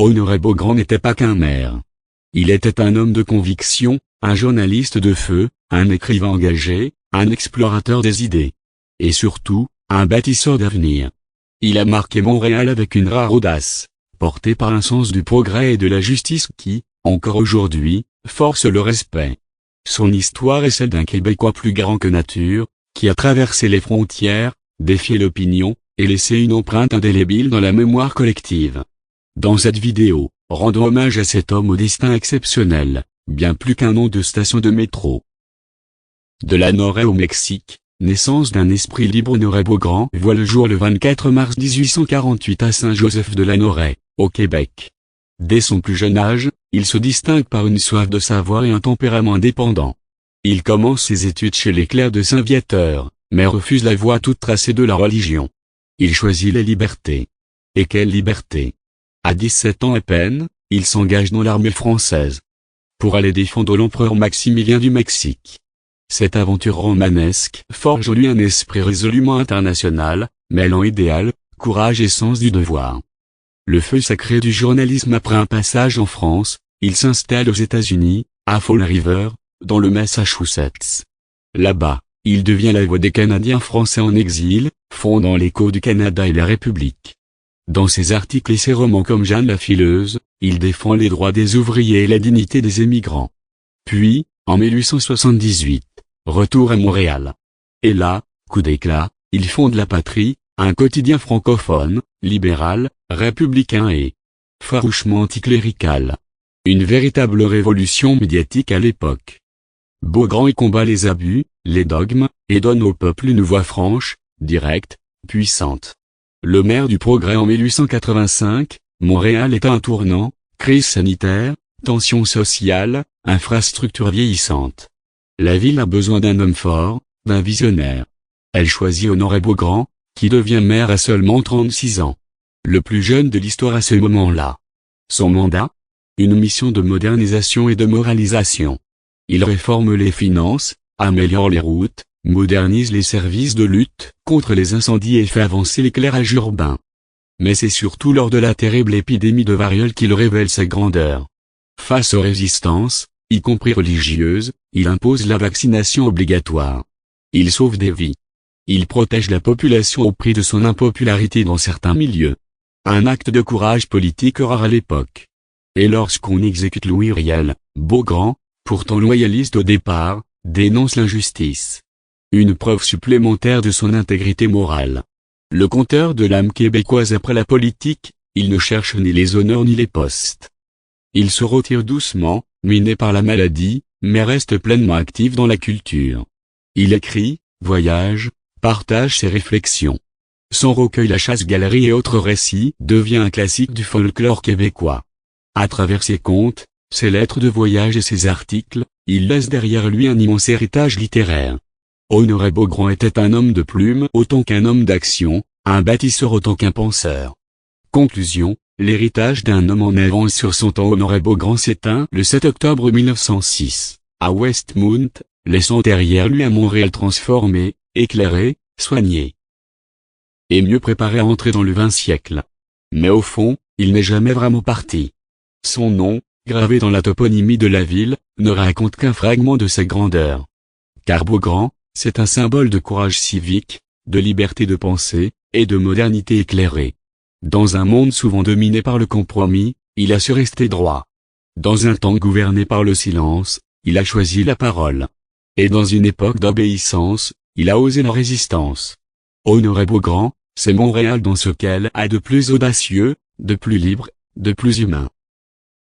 Honoré Beaugrand n'était pas qu'un maire. Il était un homme de conviction, un journaliste de feu, un écrivain engagé, un explorateur des idées. Et surtout, un bâtisseur d'avenir. Il a marqué Montréal avec une rare audace, porté par un sens du progrès et de la justice qui, encore aujourd'hui, force le respect. Son histoire est celle d'un Québécois plus grand que nature, qui a traversé les frontières, défié l'opinion, et laissé une empreinte indélébile dans la mémoire collective. Dans cette vidéo, rendons hommage à cet homme au destin exceptionnel, bien plus qu'un nom de station de métro. De Lanoraie au Mexique, naissance d'un esprit libre. Honoré Beaugrand voit le jour le 24 mars 1848 à Saint-Joseph-de-Lanoraie, au Québec. Dès son plus jeune âge, il se distingue par une soif de savoir et un tempérament indépendant. Il commence ses études chez les clercs de Saint-Viateur, mais refuse la voie toute tracée de la religion. Il choisit la liberté. Et quelle liberté! À 17 ans à peine, il s'engage dans l'armée française pour aller défendre l'empereur Maximilien du Mexique. Cette aventure romanesque forge en lui un esprit résolument international, mêlant idéal, courage et sens du devoir. Le feu sacré du journalisme. Après un passage en France, il s'installe aux États-Unis, à Fall River, dans le Massachusetts. Là-bas, il devient la voix des Canadiens français en exil, fondant l'Écho du Canada et la République. Dans ses articles et ses romans comme Jeanne la Fileuse, il défend les droits des ouvriers et la dignité des émigrants. Puis, en 1878, retour à Montréal. Et là, coup d'éclat, il fonde La Patrie, un quotidien francophone, libéral, républicain et farouchement anticlérical. Une véritable révolution médiatique à l'époque. Beaugrand y combat les abus, les dogmes, et donne au peuple une voix franche, directe, puissante. Le maire du Progrès en 1885, Montréal est à un tournant, crise sanitaire, tension sociale, infrastructure vieillissante. La ville a besoin d'un homme fort, d'un visionnaire. Elle choisit Honoré Beaugrand, qui devient maire à seulement 36 ans. Le plus jeune de l'histoire à ce moment-là. Son mandat? Une mission de modernisation et de moralisation. Il réforme les finances, améliore les routes, modernise les services de lutte contre les incendies et fait avancer l'éclairage urbain. Mais c'est surtout lors de la terrible épidémie de variole qu'il révèle sa grandeur. Face aux résistances, y compris religieuses, il impose la vaccination obligatoire. Il sauve des vies. Il protège la population au prix de son impopularité dans certains milieux. Un acte de courage politique rare à l'époque. Et lorsqu'on exécute Louis Riel, Beaugrand, pourtant loyaliste au départ, dénonce l'injustice. Une preuve supplémentaire de son intégrité morale. Le conteur de l'âme québécoise après la politique, il ne cherche ni les honneurs ni les postes. Il se retire doucement, miné par la maladie, mais reste pleinement actif dans la culture. Il écrit, voyage, partage ses réflexions. Son recueil La Chasse-Galerie et autres récits devient un classique du folklore québécois. À travers ses contes, ses lettres de voyage et ses articles, il laisse derrière lui un immense héritage littéraire. Honoré Beaugrand était un homme de plume autant qu'un homme d'action, un bâtisseur autant qu'un penseur. Conclusion, l'héritage d'un homme en avance sur son temps. Honoré Beaugrand s'éteint le 7 octobre 1906, à Westmount, laissant derrière lui un Montréal transformé, éclairé, soigné. Et mieux préparé à entrer dans le XX siècle. Mais au fond, il n'est jamais vraiment parti. Son nom, gravé dans la toponymie de la ville, ne raconte qu'un fragment de sa grandeur. Car Beaugrand, c'est un symbole de courage civique, de liberté de pensée, et de modernité éclairée. Dans un monde souvent dominé par le compromis, il a su rester droit. Dans un temps gouverné par le silence, il a choisi la parole. Et dans une époque d'obéissance, il a osé la résistance. Honoré Beaugrand, c'est Montréal dans ce qu'elle a de plus audacieux, de plus libre, de plus humain.